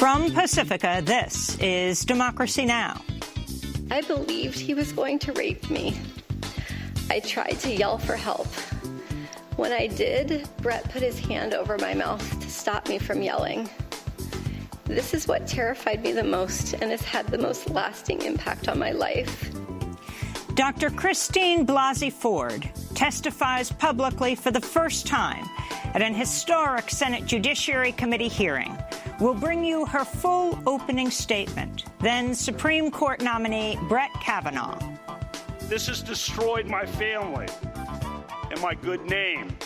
From Pacifica, this is Democracy Now! I believed he was going to rape me. I tried to yell for help. When I did, Brett put his hand over my mouth to stop me from yelling. This is what terrified me the most and has had the most lasting impact on my life. Dr. Christine Blasey Ford testifies publicly for the first time at an historic Senate Judiciary Committee hearing. We'll bring you her full opening statement. Then Supreme Court nominee Brett Kavanaugh. This has destroyed my family and my good name.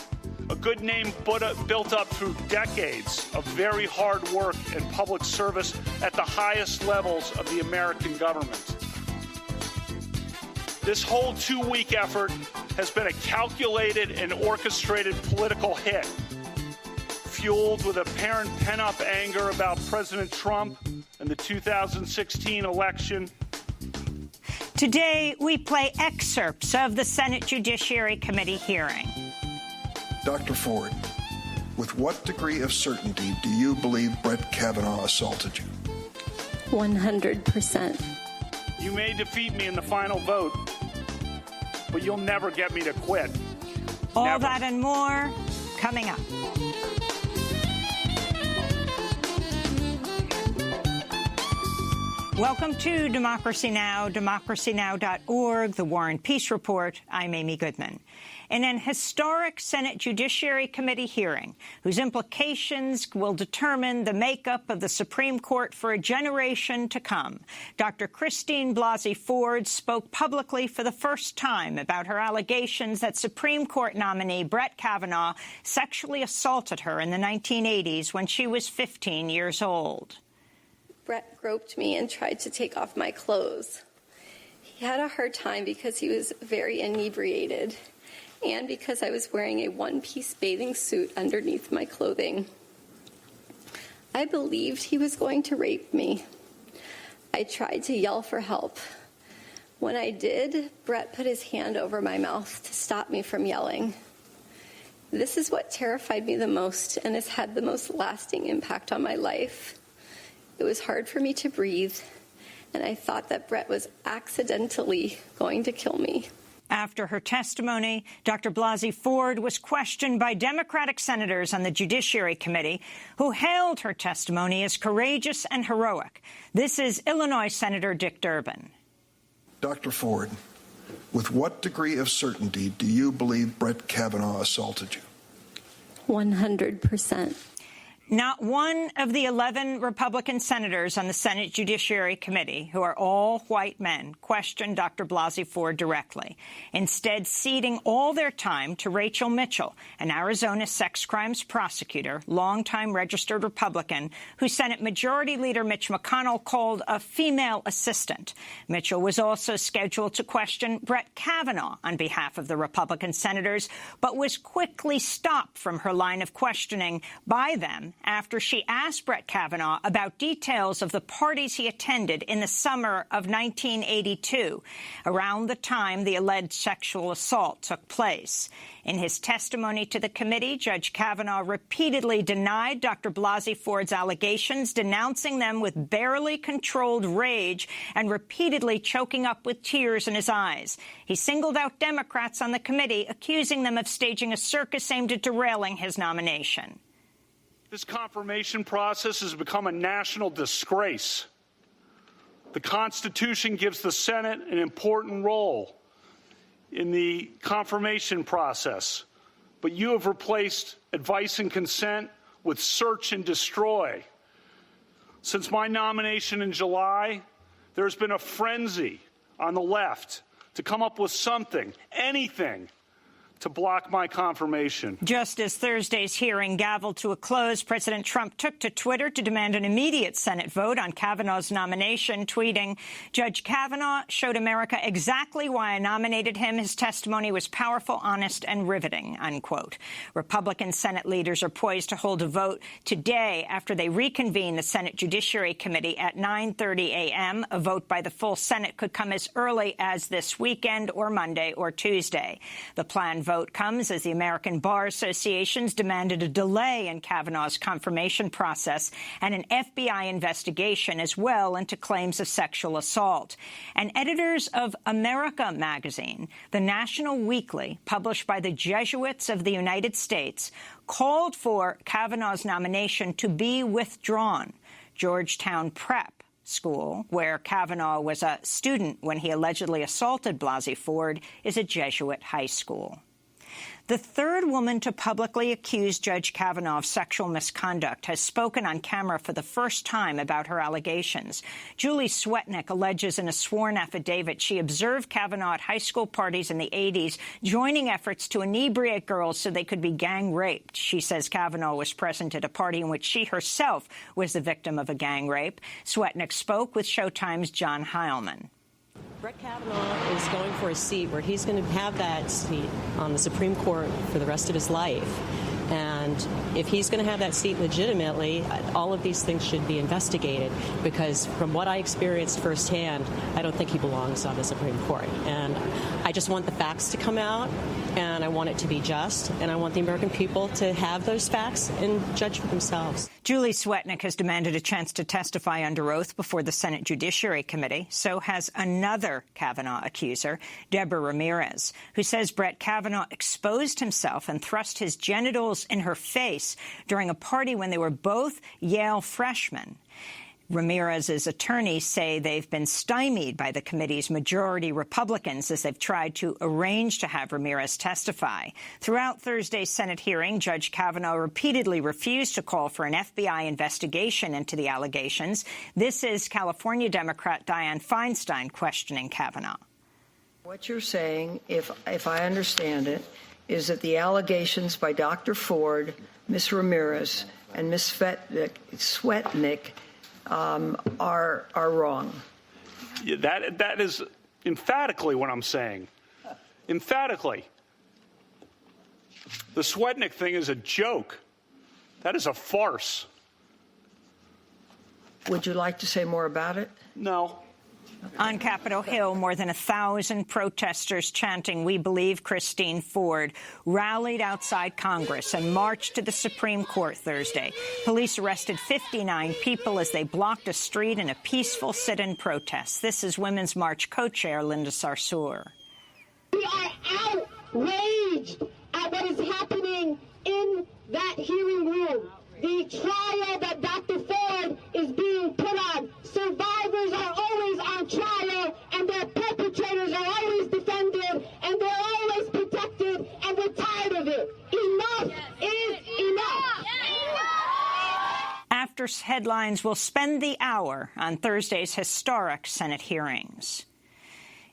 A good name built up through decades of very hard work and public service at the highest levels of the American government. This whole two-week effort has been a calculated and orchestrated political hit, fueled with apparent pent-up anger about President Trump and the 2016 election. Today, we play excerpts of the Senate Judiciary Committee hearing. Dr. Ford, with what degree of certainty do you believe Brett Kavanaugh assaulted you? 100%. You may defeat me in the final vote, but you'll never get me to quit. All Never. that and more coming up. Welcome to Democracy Now!, democracynow.org, The War and Peace Report. I'm Amy Goodman. In an historic Senate Judiciary Committee hearing, whose implications will determine the makeup of the Supreme Court for a generation to come, Dr. Christine Blasey Ford spoke publicly for the first time about her allegations that Supreme Court nominee Brett Kavanaugh sexually assaulted her in the 1980s when she was 15 years old. Brett groped me and tried to take off my clothes. He had a hard time because he was very inebriated and because I was wearing a one-piece bathing suit underneath my clothing. I believed he was going to rape me. I tried to yell for help. When I did, Brett put his hand over my mouth to stop me from yelling. This is what terrified me the most and has had the most lasting impact on my life. It was hard for me to breathe, and I thought that Brett was accidentally going to kill me. After her testimony, Dr. Blasey Ford was questioned by Democratic senators on the Judiciary Committee who hailed her testimony as courageous and heroic. This is Illinois Senator Dick Durbin. Dr. Ford, with what degree of certainty do you believe Brett Kavanaugh assaulted you? 100%. Not one of the 11 Republican senators on the Senate Judiciary Committee, who are all white men, questioned Dr. Blasey Ford directly, instead ceding all their time to Rachel Mitchell, an Arizona sex crimes prosecutor, longtime registered Republican, who Senate Majority Leader Mitch McConnell called a female assistant. Mitchell was also scheduled to question Brett Kavanaugh on behalf of the Republican senators, but was quickly stopped from her line of questioning by them after she asked Brett Kavanaugh about details of the parties he attended in the summer of 1982, around the time the alleged sexual assault took place. In his testimony to the committee, Judge Kavanaugh repeatedly denied Dr. Blasey Ford's allegations, denouncing them with barely controlled rage and repeatedly choking up with tears in his eyes. He singled out Democrats on the committee, accusing them of staging a circus aimed at derailing his nomination. This confirmation process has become a national disgrace. The Constitution gives the Senate an important role in the confirmation process, but you have replaced advice and consent with search and destroy. Since my nomination in July, there's been a frenzy on the left to come up with something, anything, to block my confirmation. Just as Thursday's hearing gavelled to a close, President Trump took to Twitter to demand an immediate Senate vote on Kavanaugh's nomination, tweeting, "Judge Kavanaugh showed America exactly why I nominated him. His testimony was powerful, honest, and riveting," unquote. Republican Senate leaders are poised to hold a vote today after they reconvene the Senate Judiciary Committee at 9:30 a.m. A vote by the full Senate could come as early as this weekend or Monday or Tuesday. The planned vote comes as the American Bar Associations demanded a delay in Kavanaugh's confirmation process and an FBI investigation as well into claims of sexual assault. And editors of America magazine, the national weekly published by the Jesuits of the United States, called for Kavanaugh's nomination to be withdrawn. Georgetown Prep School, where Kavanaugh was a student when he allegedly assaulted Blasey Ford, is a Jesuit high school. The third woman to publicly accuse Judge Kavanaugh of sexual misconduct has spoken on camera for the first time about her allegations. Julie Swetnick alleges in a sworn affidavit she observed Kavanaugh at high school parties in the 80s, joining efforts to inebriate girls so they could be gang raped. She says Kavanaugh was present at a party in which she herself was the victim of a gang rape. Swetnick spoke with Showtime's John Heilman. Brett Kavanaugh is going for a seat where he's going to have that seat on the Supreme Court for the rest of his life. And if he's going to have that seat legitimately, all of these things should be investigated, because from what I experienced firsthand, I don't think he belongs on the Supreme Court. And I just want the facts to come out, and I want it to be just, and I want the American people to have those facts and judge for themselves. Julie Swetnick has demanded a chance to testify under oath before the Senate Judiciary Committee. So has another Kavanaugh accuser, Deborah Ramirez, who says Brett Kavanaugh exposed himself and thrust his genitals in her face during a party when they were both Yale freshmen. Ramirez's attorneys say they've been stymied by the committee's majority Republicans as they've tried to arrange to have Ramirez testify. Throughout Thursday's Senate hearing, Judge Kavanaugh repeatedly refused to call for an FBI investigation into the allegations. This is California Democrat Dianne Feinstein questioning Kavanaugh. What you're saying, if I understand it, is that the allegations by Dr. Ford, Ms. Ramirez, and Ms. Swetnick are wrong. Yeah, that is emphatically what I'm saying. Emphatically. The Swetnick thing is a joke. That is a farce. Would you like to say more about it? No. On Capitol Hill, more than 1,000 protesters chanting, "We believe Christine Ford," rallied outside Congress and marched to the Supreme Court Thursday. Police arrested 59 people as they blocked a street in a peaceful sit-in protest. This is Women's March co-chair Linda Sarsour. We are outraged at what is happening in that hearing room. The trial that Dr. Ford is being put on. Survivors are always on trial, and their perpetrators are always defended, and they're always protected, and we're tired of it. Enough is enough. After headlines will spend the hour on Thursday's historic Senate hearings.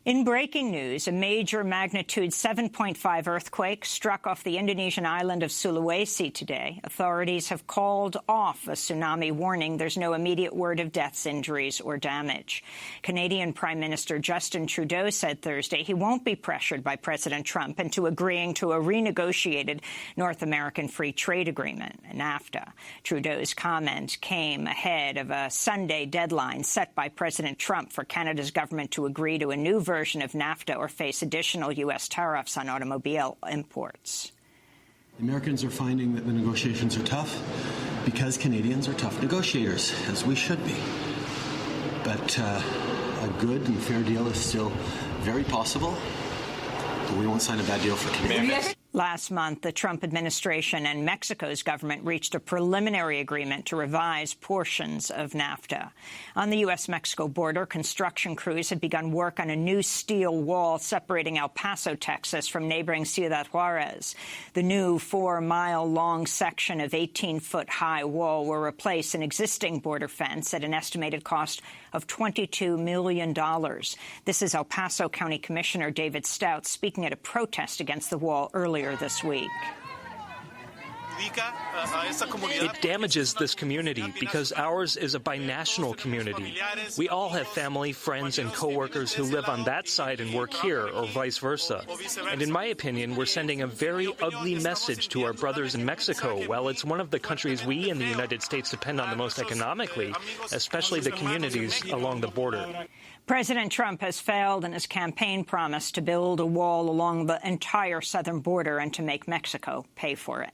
In breaking news, a major magnitude 7.5 earthquake struck off the Indonesian island of Sulawesi today. Authorities have called off a tsunami warning. There's no immediate word of deaths, injuries, or damage. Canadian Prime Minister Justin Trudeau said Thursday he won't be pressured by President Trump into agreeing to a renegotiated North American Free Trade Agreement, NAFTA. Trudeau's comment came ahead of a Sunday deadline set by President Trump for Canada's government to agree to a new version of NAFTA or face additional U.S. tariffs on automobile imports. The Americans are finding that the negotiations are tough because Canadians are tough negotiators, as we should be. But a good and fair deal is still very possible. But we won't sign a bad deal for Canadians. Last month, the Trump administration and Mexico's government reached a preliminary agreement to revise portions of NAFTA. On the U.S.-Mexico border, construction crews had begun work on a new steel wall separating El Paso, Texas, from neighboring Ciudad Juarez. The new 4-mile-long section of 18-foot-high wall will replace an existing border fence at an estimated cost of $22 million. This is El Paso County Commissioner David Stout speaking at a protest against the wall earlier this week. It damages this community because ours is a binational community. We all have family, friends, and coworkers who live on that side and work here, or vice versa. And in my opinion, we're sending a very ugly message to our brothers in Mexico. While it's one of the countries we in the United States depend on the most economically, especially the communities along the border. President Trump has failed in his campaign promise to build a wall along the entire southern border and to make Mexico pay for it.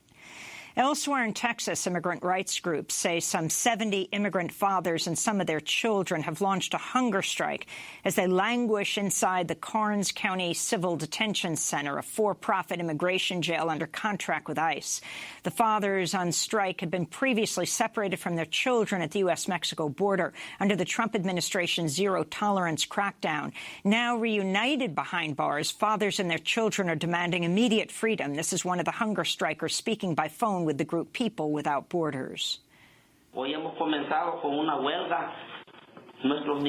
Elsewhere in Texas, immigrant rights groups say some 70 immigrant fathers and some of their children have launched a hunger strike as they languish inside the Karnes County Civil Detention Center, a for-profit immigration jail under contract with ICE. The fathers on strike had been previously separated from their children at the U.S.-Mexico border under the Trump administration's zero-tolerance crackdown. Now reunited behind bars, fathers and their children are demanding immediate freedom. This is one of the hunger strikers speaking by phone with the group People Without Borders.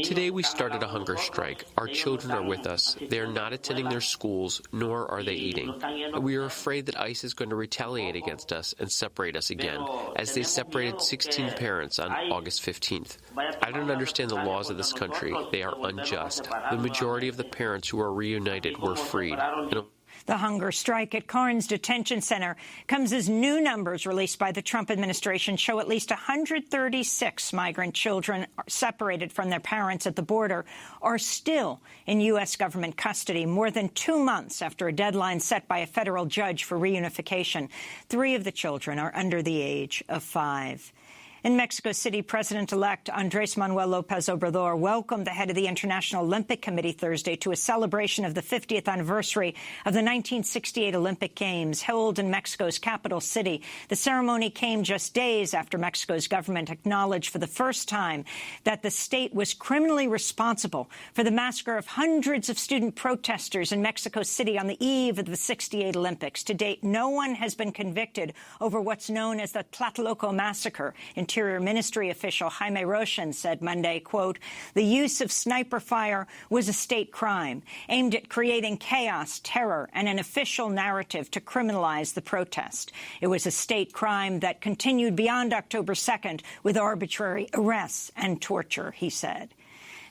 Today we started a hunger strike. Our children are with us. They are not attending their schools, nor are they eating. We are afraid that ICE is going to retaliate against us and separate us again, as they separated 16 parents on August 15th. I don't understand the laws of this country. They are unjust. The majority of the parents who are reunited were freed. The hunger strike at Karnes Detention Center comes as new numbers released by the Trump administration show at least 136 migrant children separated from their parents at the border are still in U.S. government custody more than 2 months after a deadline set by a federal judge for reunification. 3 of the children are under the age of 5. In Mexico City, President-elect Andrés Manuel López Obrador welcomed the head of the International Olympic Committee Thursday to a celebration of the 50th anniversary of the 1968 Olympic Games held in Mexico's capital city. The ceremony came just days after Mexico's government acknowledged for the first time that the state was criminally responsible for the massacre of hundreds of student protesters in Mexico City on the eve of the 68 Olympics. To date, no one has been convicted over what's known as the Tlatelolco massacre. Interior Ministry official Jaime Roshan said Monday, quote, "The use of sniper fire was a state crime aimed at creating chaos, terror, and an official narrative to criminalize the protest. It was a state crime that continued beyond October 2nd with arbitrary arrests and torture," he said.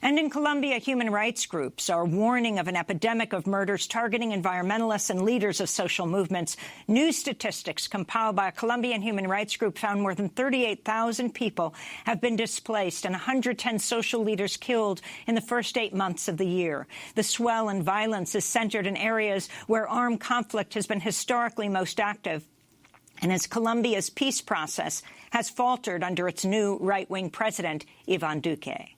And in Colombia, human rights groups are warning of an epidemic of murders targeting environmentalists and leaders of social movements. New statistics compiled by a Colombian human rights group found more than 38,000 people have been displaced and 110 social leaders killed in the first 8 months of the year. The swell in violence is centered in areas where armed conflict has been historically most active, and as Colombia's peace process has faltered under its new right-wing president, Iván Duque.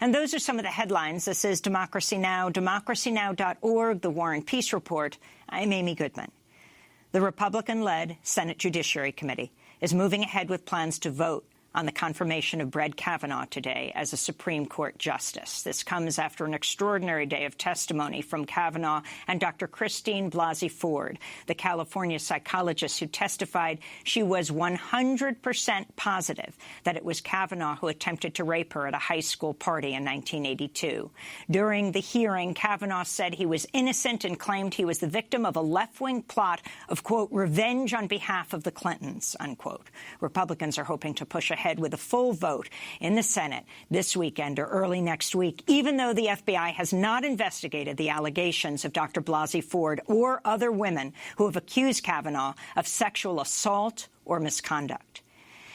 And those are some of the headlines. This is Democracy Now!, democracynow.org, The War and Peace Report. I'm Amy Goodman. The Republican-led Senate Judiciary Committee is moving ahead with plans to vote on the confirmation of Brett Kavanaugh today as a Supreme Court justice. This comes after an extraordinary day of testimony from Kavanaugh and Dr. Christine Blasey Ford, the California psychologist who testified she was 100% positive that it was Kavanaugh who attempted to rape her at a high school party in 1982. During the hearing, Kavanaugh said he was innocent and claimed he was the victim of a left-wing plot of, quote, revenge on behalf of the Clintons, unquote. Republicans are hoping to push ahead with a full vote in the Senate this weekend or early next week, even though the FBI has not investigated the allegations of Dr. Blasey Ford or other women who have accused Kavanaugh of sexual assault or misconduct.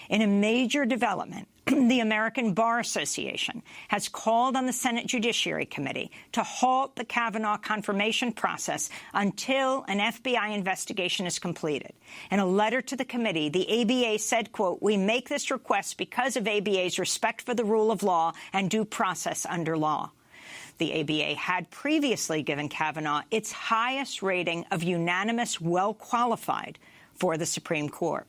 In a major development, the American Bar Association has called on the Senate Judiciary Committee to halt the Kavanaugh confirmation process until an FBI investigation is completed. In a letter to the committee, the ABA said, quote, "We make this request because of ABA's respect for the rule of law and due process under law." The ABA had previously given Kavanaugh its highest rating of unanimous well-qualified for the Supreme Court.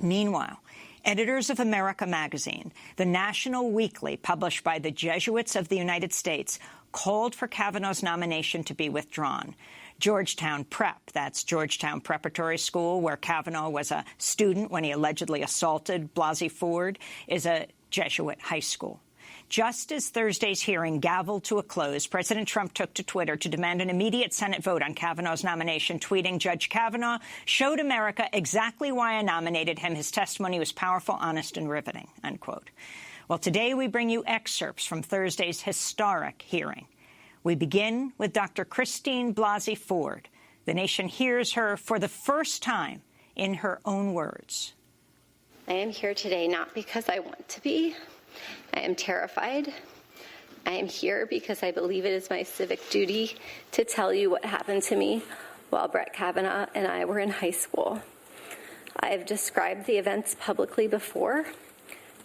Meanwhile, editors of America magazine, the national weekly published by the Jesuits of the United States, called for Kavanaugh's nomination to be withdrawn. Georgetown Prep, that's Georgetown Preparatory School, where Kavanaugh was a student when he allegedly assaulted Blasey Ford, is a Jesuit high school. Just as Thursday's hearing gavelled to a close, President Trump took to Twitter to demand an immediate Senate vote on Kavanaugh's nomination, tweeting, "Judge Kavanaugh showed America exactly why I nominated him. His testimony was powerful, honest, and riveting," unquote. Well, today we bring you excerpts from Thursday's historic hearing. We begin with Dr. Christine Blasey Ford. The nation hears her for the first time in her own words. I am here today not because I want to be. I am terrified. I am here because I believe it is my civic duty to tell you what happened to me while Brett Kavanaugh and I were in high school. I have described the events publicly before.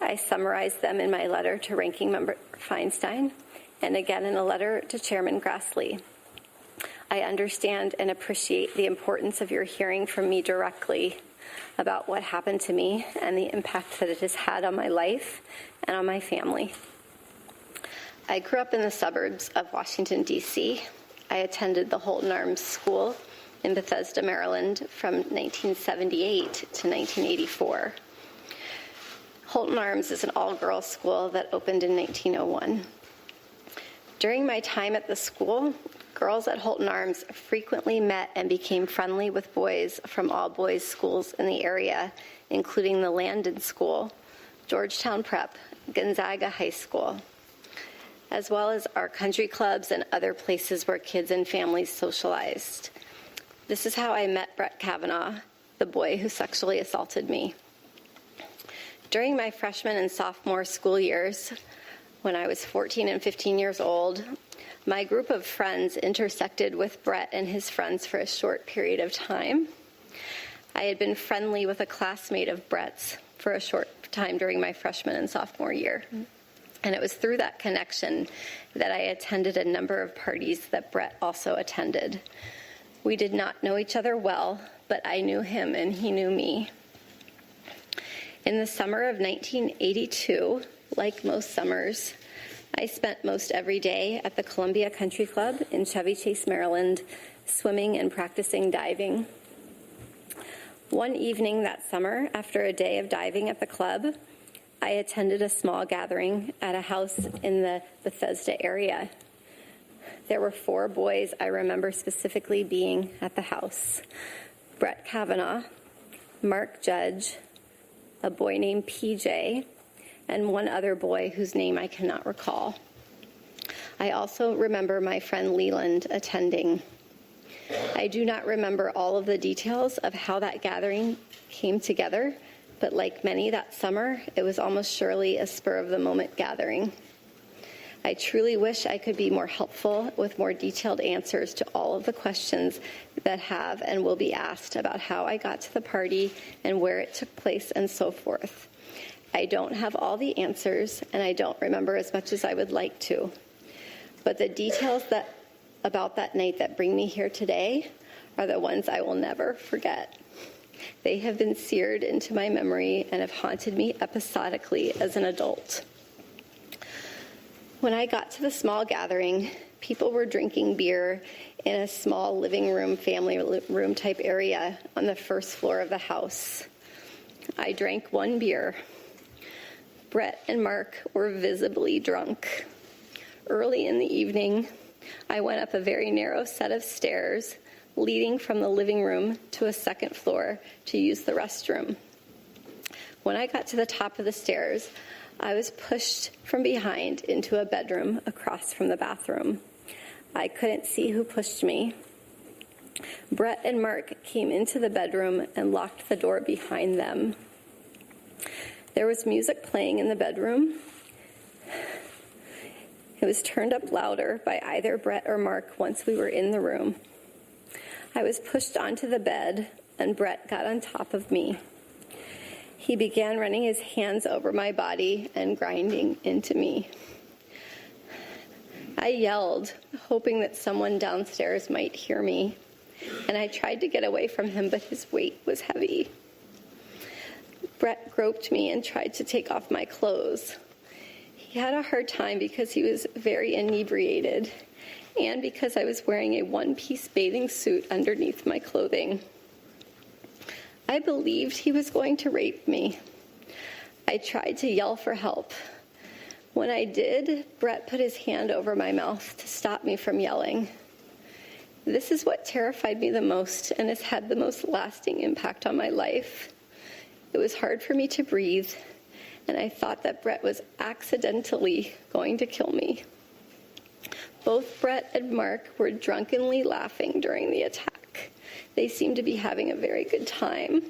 I summarized them in my letter to Ranking Member Feinstein and again in a letter to Chairman Grassley. I understand and appreciate the importance of your hearing from me directly about what happened to me and the impact that it has had on my life and on my family. I grew up in the suburbs of Washington, D.C. I attended the Holton Arms School in Bethesda, Maryland from 1978 to 1984. Holton Arms is an all-girls school that opened in 1901. During my time at the school, girls at Holton Arms frequently met and became friendly with boys from all boys schools in the area, including the Landon School, Georgetown Prep, Gonzaga High School, as well as our country clubs and other places where kids and families socialized. This is how I met Brett Kavanaugh, the boy who sexually assaulted me. During my freshman and sophomore school years, when I was 14 and 15 years old, my group of friends intersected with Brett and his friends for a short period of time. I had been friendly with a classmate of Brett's for a short time during my freshman and sophomore year. And it was through that connection that I attended a number of parties that Brett also attended. We did not know each other well, but I knew him and he knew me. In the summer of 1982, like most summers, I spent most every day at the Columbia Country Club in Chevy Chase, Maryland, swimming and practicing diving. One evening that summer, after a day of diving at the club, I attended a small gathering at a house in the Bethesda area. There were 4 boys I remember specifically being at the house: Brett Kavanaugh, Mark Judge, a boy named PJ, and one other boy whose name I cannot recall. I also remember my friend Leland attending. I do not remember all of the details of how that gathering came together, but like many that summer, it was almost surely a spur-of-the-moment gathering. I truly wish I could be more helpful with more detailed answers to all of the questions that have and will be asked about how I got to the party and where it took place and so forth. I don't have all the answers, and I don't remember as much as I would like to. But the details about that night that bring me here today are the ones I will never forget. They have been seared into my memory and have haunted me episodically as an adult. When I got to the small gathering, people were drinking beer in a small living room, family room type area on the first floor of the house. I drank 1 beer. Brett and Mark were visibly drunk. Early in the evening, I went up a very narrow set of stairs leading from the living room to a second floor to use the restroom. When I got to the top of the stairs, I was pushed from behind into a bedroom across from the bathroom. I couldn't see who pushed me. Brett and Mark came into the bedroom and locked the door behind them. There was music playing in the bedroom. It was turned up louder by either Brett or Mark once we were in the room. I was pushed onto the bed, and Brett got on top of me. He began running his hands over my body and grinding into me. I yelled, hoping that someone downstairs might hear me, and I tried to get away from him, but his weight was heavy. Brett groped me and tried to take off my clothes. He had a hard time because he was very inebriated and because I was wearing a one-piece bathing suit underneath my clothing. I believed he was going to rape me. I tried to yell for help, When I did, Brett put his hand over my mouth to stop me from yelling. This is what terrified me the most and has had the most lasting impact on my life. It was hard for me to breathe, and I thought that Brett was accidentally going to kill me. Both Brett and Mark were drunkenly laughing during the attack. They seemed to be having a very good time.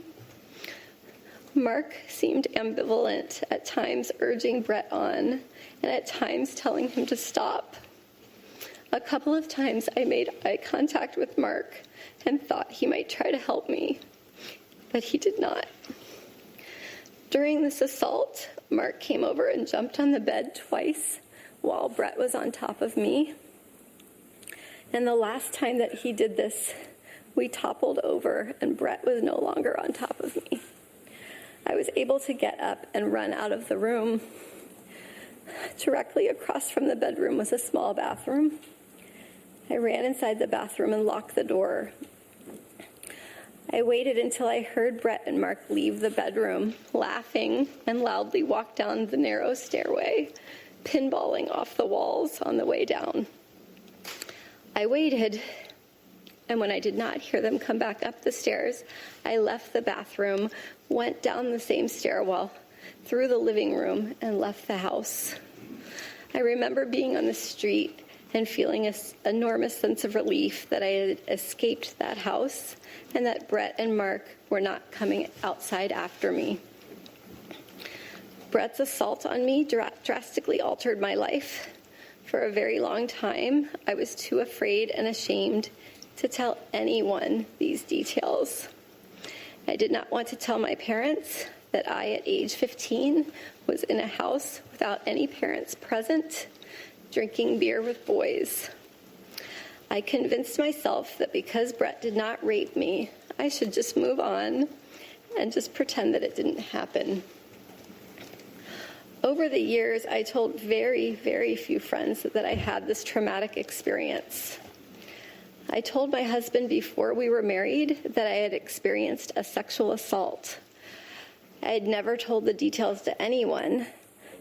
Mark seemed ambivalent, at times urging Brett on, and at times telling him to stop. A couple of times I made eye contact with Mark and thought he might try to help me, but he did not. During this assault, Mark came over and jumped on the bed twice while Brett was on top of me. And the last time that he did this, we toppled over and Brett was no longer on top of me. I was able to get up and run out of the room. Directly across from the bedroom was a small bathroom. I ran inside the bathroom and locked the door. I waited until I heard Brett and Mark leave the bedroom, laughing, and loudly walk down the narrow stairway, pinballing off the walls on the way down. I waited, and when I did not hear them come back up the stairs, I left the bathroom, went down the same stairwell, through the living room, and left the house. I remember being on the street and feeling an enormous sense of relief that I had escaped that house and that Brett and Mark were not coming outside after me. Brett's assault on me drastically altered my life. For a very long time, I was too afraid and ashamed to tell anyone these details. I did not want to tell my parents that I, at age 15, was in a house without any parents present, drinking beer with boys. I convinced myself that because Brett did not rape me, I should just move on and just pretend that it didn't happen. Over the years, I told very, very few friends that I had this traumatic experience. I told my husband before we were married that I had experienced a sexual assault. I had never told the details to anyone,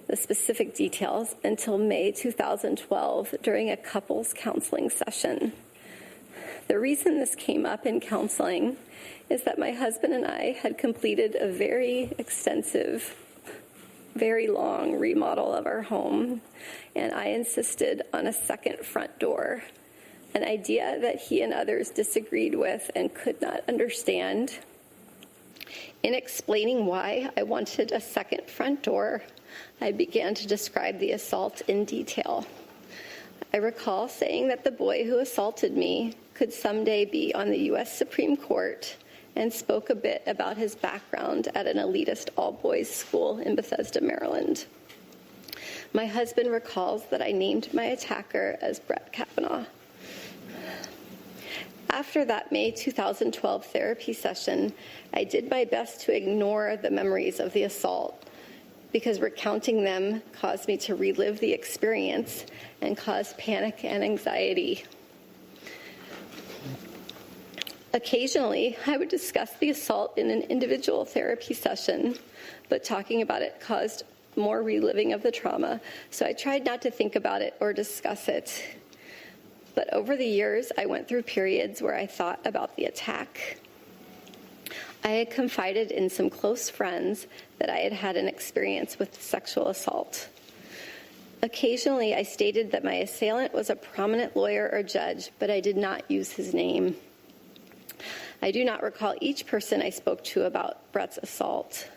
the specific details, until May 2012 during a couples counseling session. The reason this came up in counseling is that my husband and I had completed a very extensive, very long remodel of our home, and I insisted on a second front door, an idea that he and others disagreed with and could not understand. In explaining why I wanted a second front door, I began to describe the assault in detail. I recall saying that the boy who assaulted me could someday be on the U.S. Supreme Court and spoke a bit about his background at an elitist all-boys school in Bethesda, Maryland. My husband recalls that I named my attacker as Brett Kavanaugh. After that May 2012 therapy session, I did my best to ignore the memories of the assault because recounting them caused me to relive the experience and caused panic and anxiety. Occasionally, I would discuss the assault in an individual therapy session, but talking about it caused more reliving of the trauma, so I tried not to think about it or discuss it. But over the years, I went through periods where I thought about the attack. I had confided in some close friends that I had had an experience with sexual assault. Occasionally, I stated that my assailant was a prominent lawyer or judge, but I did not use his name. I do not recall each person I spoke to about Brett's assault,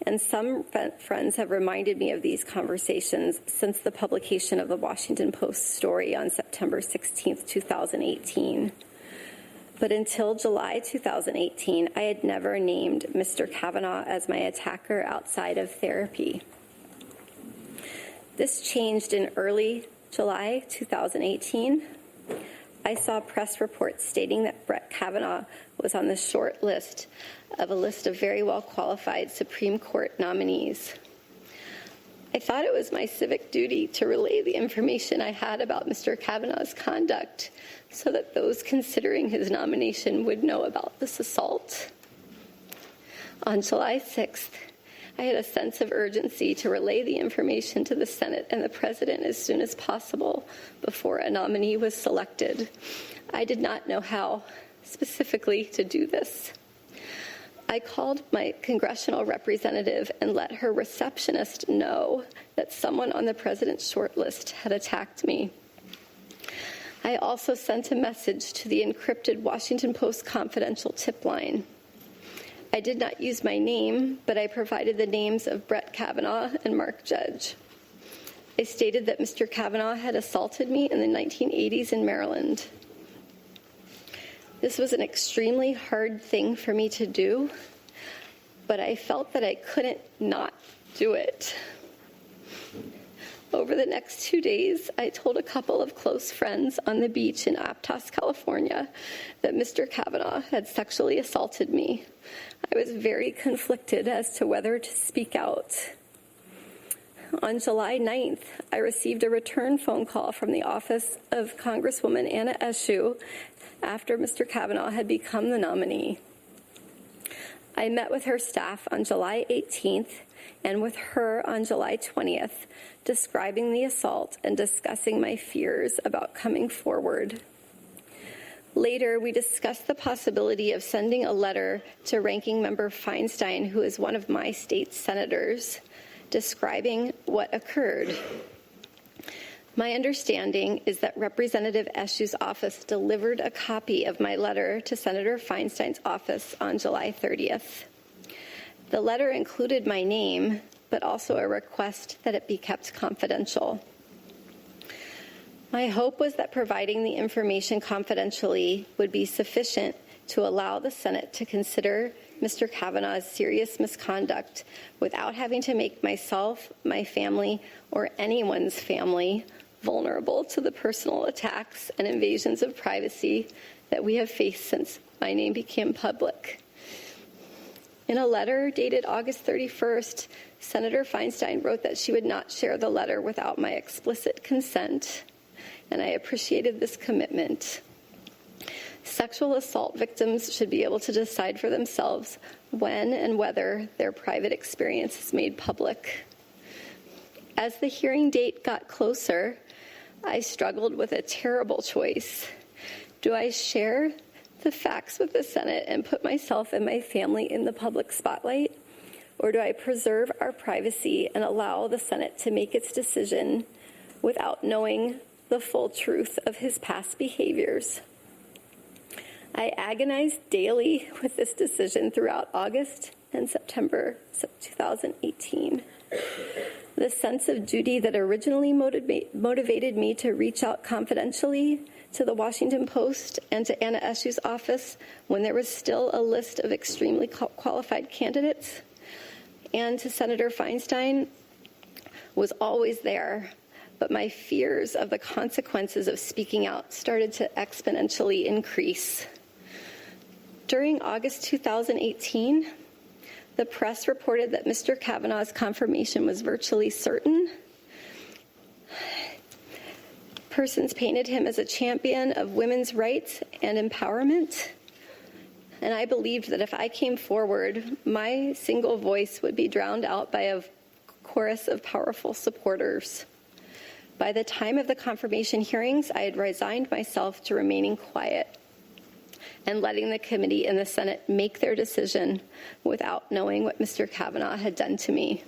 and some friends have reminded me of these conversations since the publication of the Washington Post story on September 16, 2018. But until July 2018, I had never named Mr. Kavanaugh as my attacker outside of therapy. This changed in early July 2018. I saw press reports stating that Brett Kavanaugh was on the short list of a list of very well-qualified Supreme Court nominees. I thought it was my civic duty to relay the information I had about Mr. Kavanaugh's conduct so that those considering his nomination would know about this assault. On July 6th, I had a sense of urgency to relay the information to the Senate and the President as soon as possible before a nominee was selected. I did not know how specifically to do this. I called my congressional representative and let her receptionist know that someone on the President's shortlist had attacked me. I also sent a message to the encrypted Washington Post confidential tip line. I did not use my name, but I provided the names of Brett Kavanaugh and Mark Judge. I stated that Mr. Kavanaugh had assaulted me in the 1980s in Maryland. This was an extremely hard thing for me to do, but I felt that I couldn't not do it. Over the next 2 days, I told a couple of close friends on the beach in Aptos, California, that Mr. Kavanaugh had sexually assaulted me. I was very conflicted as to whether to speak out. On July 9th, I received a return phone call from the office of Congresswoman Anna Eshoo after Mr. Kavanaugh had become the nominee. I met with her staff on July 18th and with her on July 20th, describing the assault and discussing my fears about coming forward. Later, we discussed the possibility of sending a letter to Ranking Member Feinstein, who is one of my state's senators, describing what occurred. My understanding is that Representative Eshoo's office delivered a copy of my letter to Senator Feinstein's office on July 30th. The letter included my name, but also a request that it be kept confidential. My hope was that providing the information confidentially would be sufficient to allow the Senate to consider Mr. Kavanaugh's serious misconduct without having to make myself, my family, or anyone's family vulnerable to the personal attacks and invasions of privacy that we have faced since my name became public. In a letter dated August 31st, Senator Feinstein wrote that she would not share the letter without my explicit consent, and I appreciated this commitment. Sexual assault victims should be able to decide for themselves when and whether their private experience is made public. As the hearing date got closer, I struggled with a terrible choice. Do I share the facts with the Senate and put myself and my family in the public spotlight? Or do I preserve our privacy and allow the Senate to make its decision without knowing the full truth of his past behaviors? I agonized daily with this decision throughout August and September 2018. The sense of duty that originally motivated me to reach out confidentially to the Washington Post and to Anna Eshoo's office when there was still a list of extremely qualified candidates, and to Senator Feinstein was always there, but my fears of the consequences of speaking out started to exponentially increase. During August 2018, the press reported that Mr. Kavanaugh's confirmation was virtually certain. Persons painted him as a champion of women's rights and empowerment. And I believed that if I came forward, my single voice would be drowned out by a chorus of powerful supporters. By the time of the confirmation hearings, I had resigned myself to remaining quiet and letting the committee and the Senate make their decision without knowing what Mr. Kavanaugh had done to me.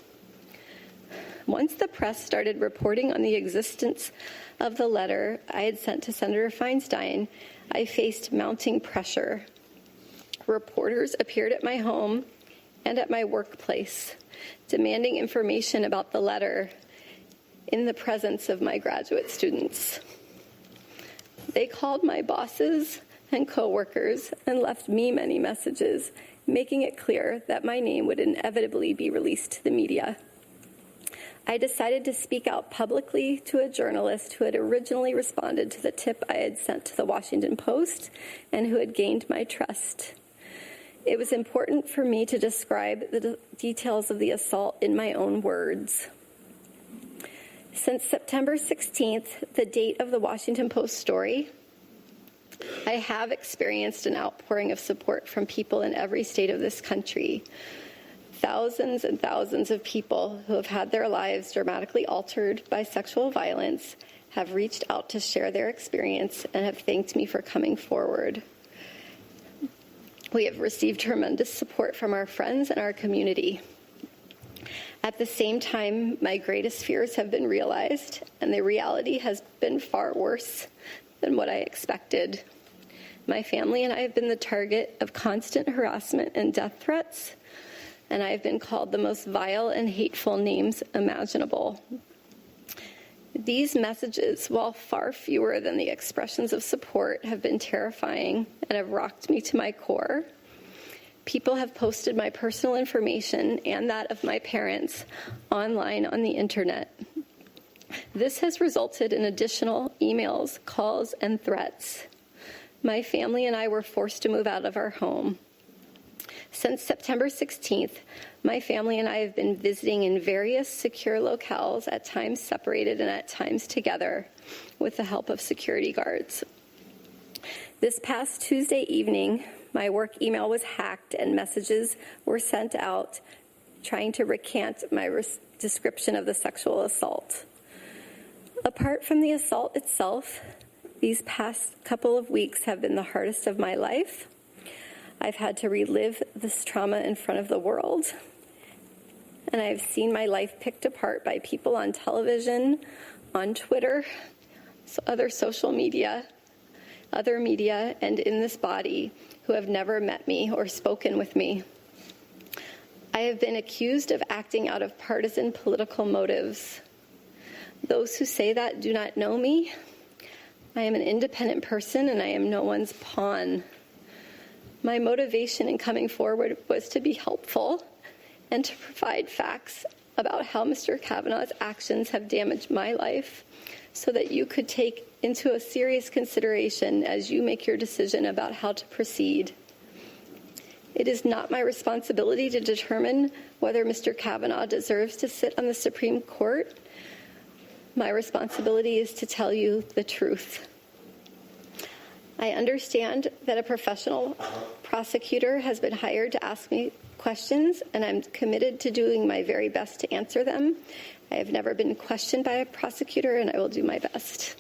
Once the press started reporting on the existence of the letter I had sent to Senator Feinstein, I faced mounting pressure. Reporters appeared at my home and at my workplace, demanding information about the letter in the presence of my graduate students. They called my bosses and coworkers and left me many messages, making it clear that my name would inevitably be released to the media. I decided to speak out publicly to a journalist who had originally responded to the tip I had sent to the Washington Post and who had gained my trust. It was important for me to describe the details of the assault in my own words. Since September 16th, the date of the Washington Post story, I have experienced an outpouring of support from people in every state of this country. Thousands and thousands of people who have had their lives dramatically altered by sexual violence have reached out to share their experience and have thanked me for coming forward. We have received tremendous support from our friends and our community. At the same time, my greatest fears have been realized, and the reality has been far worse than what I expected. My family and I have been the target of constant harassment and death threats, and I have been called the most vile and hateful names imaginable. These messages, while far fewer than the expressions of support, have been terrifying and have rocked me to my core. People have posted my personal information and that of my parents online on the internet. This has resulted in additional emails, calls, and threats. My family and I were forced to move out of our home. Since September 16th, my family and I have been visiting in various secure locales, at times separated and at times together, with the help of security guards. This past Tuesday evening, my work email was hacked and messages were sent out trying to recant my description of the sexual assault. Apart from the assault itself, these past couple of weeks have been the hardest of my life. I've had to relive this trauma in front of the world, and I've seen my life picked apart by people on television, on Twitter, other social media, other media, and in this body who have never met me or spoken with me. I have been accused of acting out of partisan political motives. Those who say that do not know me. I am an independent person, and I am no one's pawn. My motivation in coming forward was to be helpful and to provide facts about how Mr. Kavanaugh's actions have damaged my life so that you could take into a serious consideration as you make your decision about how to proceed. It is not my responsibility to determine whether Mr. Kavanaugh deserves to sit on the Supreme Court. My responsibility is to tell you the truth. I understand that a professional prosecutor has been hired to ask me questions, and I'm committed to doing my very best to answer them. I have never been questioned by a prosecutor, and I will do my best.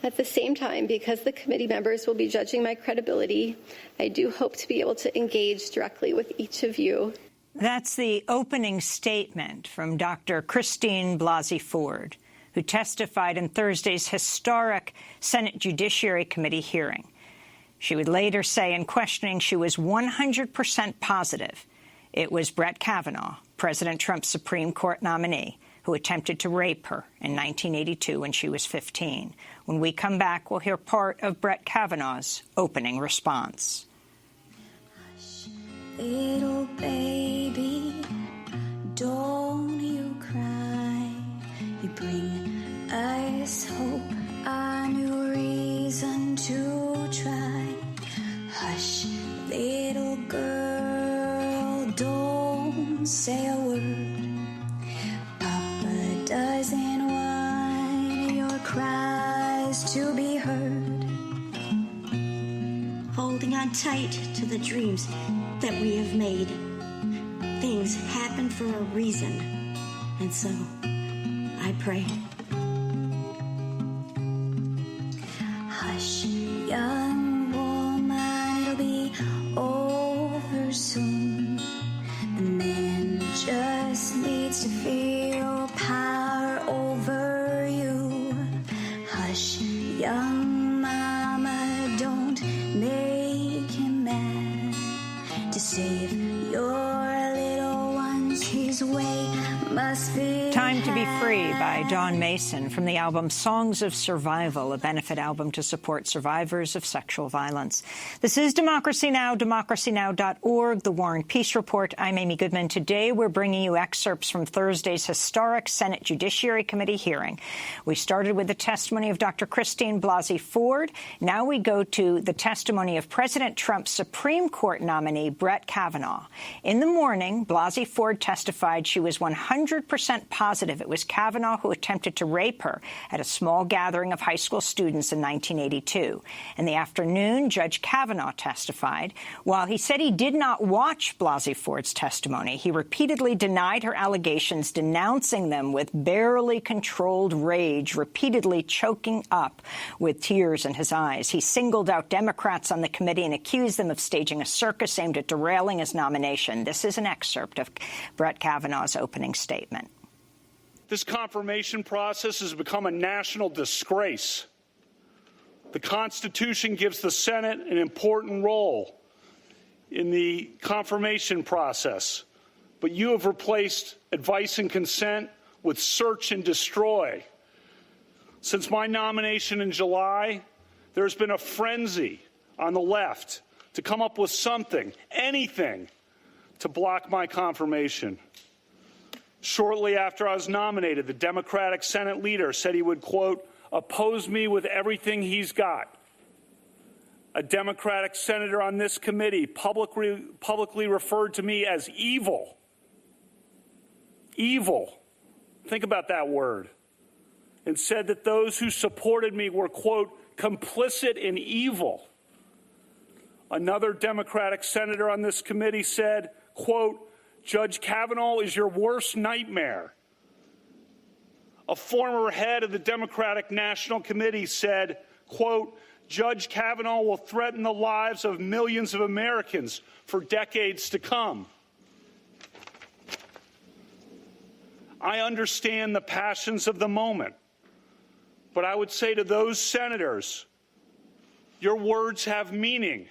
At the same time, because the committee members will be judging my credibility, I do hope to be able to engage directly with each of you. That's the opening statement from Dr. Christine Blasey Ford, who testified in Thursday's historic Senate Judiciary Committee hearing. She would later say in questioning she was 100% positive it was Brett Kavanaugh, President Trump's Supreme Court nominee, who attempted to rape her in 1982 when she was 15. When we come back, we'll hear part of Brett Kavanaugh's opening response. Hush, little baby, don't you cry. You bring us hope, a new reason to try. Hush, little girl, don't say a word. Papa doesn't want your cries to be heard. Holding on tight to the dreams that we have made. Things happen for a reason, and so I pray. Hush, young woman, it'll be over soon. The man just needs to feel power over you. Hush, young mama, don't make him mad. To save your little ones, his way must be Time to Be Free by Dawn Mason from the album Songs of Survival, a benefit album to support survivors of sexual violence. This is Democracy Now!, democracynow.org, The War and Peace Report. I'm Amy Goodman. Today we're bringing you excerpts from Thursday's historic Senate Judiciary Committee hearing. We started with the testimony of Dr. Christine Blasey Ford. Now we go to the testimony of President Trump's Supreme Court nominee, Brett Kavanaugh. In the morning, Blasey Ford testified she was 100% positive positive it was Kavanaugh who attempted to rape her at a small gathering of high school students in 1982. In the afternoon, Judge Kavanaugh testified. While he said he did not watch Blasey Ford's testimony, he repeatedly denied her allegations, denouncing them with barely controlled rage, repeatedly choking up with tears in his eyes. He singled out Democrats on the committee and accused them of staging a circus aimed at derailing his nomination. This is an excerpt of Brett Kavanaugh's opening statement. This confirmation process has become a national disgrace. The Constitution gives the Senate an important role in the confirmation process, but you have replaced advice and consent with search and destroy. Since my nomination in July, there's been a frenzy on the left to come up with something, anything, to block my confirmation. Shortly after I was nominated, the Democratic Senate leader said he would, quote, oppose me with everything he's got. A Democratic senator on this committee publicly referred to me as evil. Evil. Think about that word. And said that those who supported me were, quote, complicit in evil. Another Democratic senator on this committee said, quote, Judge Kavanaugh is your worst nightmare. A former head of the Democratic National Committee said, quote, Judge Kavanaugh will threaten the lives of millions of Americans for decades to come. I understand the passions of the moment, but I would say to those senators, your words have meaning.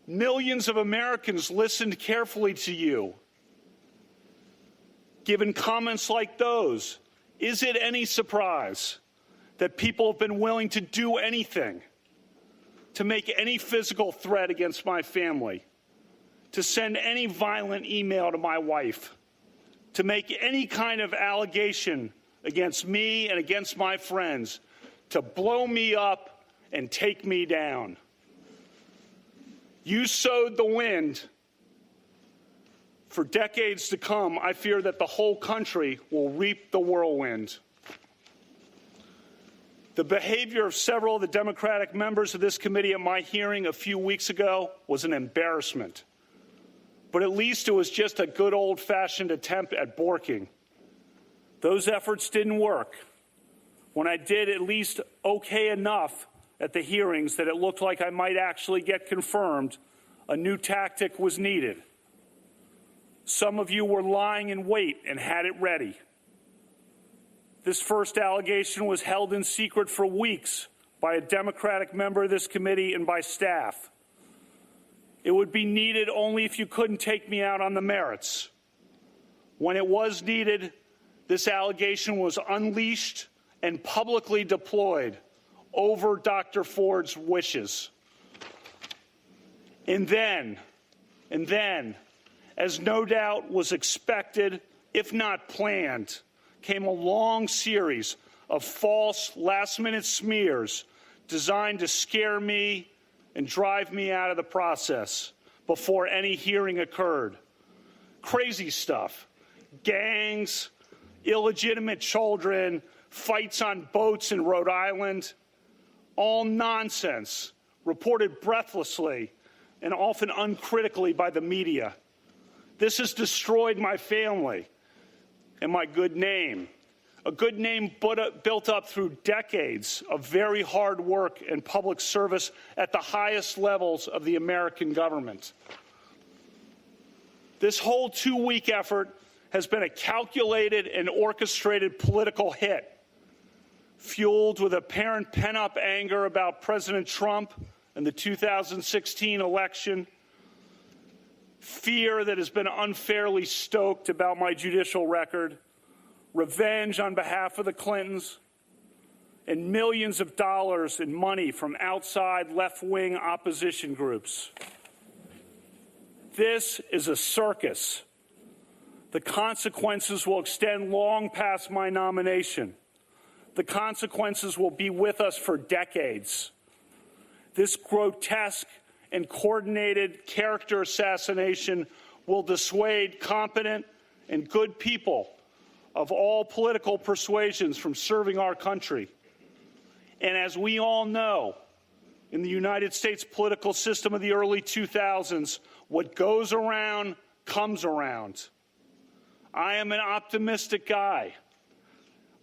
Millions of Americans listened carefully to you. Given comments like those, is it any surprise that people have been willing to do anything, to make any physical threat against my family, to send any violent email to my wife, to make any kind of allegation against me and against my friends, to blow me up and take me down? You sowed the wind. For decades to come, I fear that the whole country will reap the whirlwind. The behavior of several of the Democratic members of this committee at my hearing a few weeks ago was an embarrassment. But at least it was just a good old-fashioned attempt at borking. Those efforts didn't work. When I did at least okay enough at the hearings that it looked like I might actually get confirmed, a new tactic was needed. Some of you were lying in wait and had it ready. This first allegation was held in secret for weeks by a Democratic member of this committee and by staff. It would be needed only if you couldn't take me out on the merits. When it was needed, this allegation was unleashed and publicly deployed over Dr. Ford's wishes. And then, as no doubt was expected, if not planned, came a long series of false last-minute smears designed to scare me and drive me out of the process before any hearing occurred. Crazy stuff. Gangs, illegitimate children, fights on boats in Rhode Island. All nonsense, reported breathlessly and often uncritically by the media. This has destroyed my family and my good name, a good name built up through decades of very hard work and public service at the highest levels of the American government. This whole 2-week effort has been a calculated and orchestrated political hit, fueled with apparent pent-up anger about President Trump and the 2016 election, fear that has been unfairly stoked about my judicial record, revenge on behalf of the Clintons, and millions of dollars in money from outside left-wing opposition groups. This is a circus. The consequences will extend long past my nomination. The consequences will be with us for decades. This grotesque and coordinated character assassination will dissuade competent and good people of all political persuasions from serving our country. And as we all know, in the United States political system of the early 2000s, what goes around comes around. I am an optimistic guy.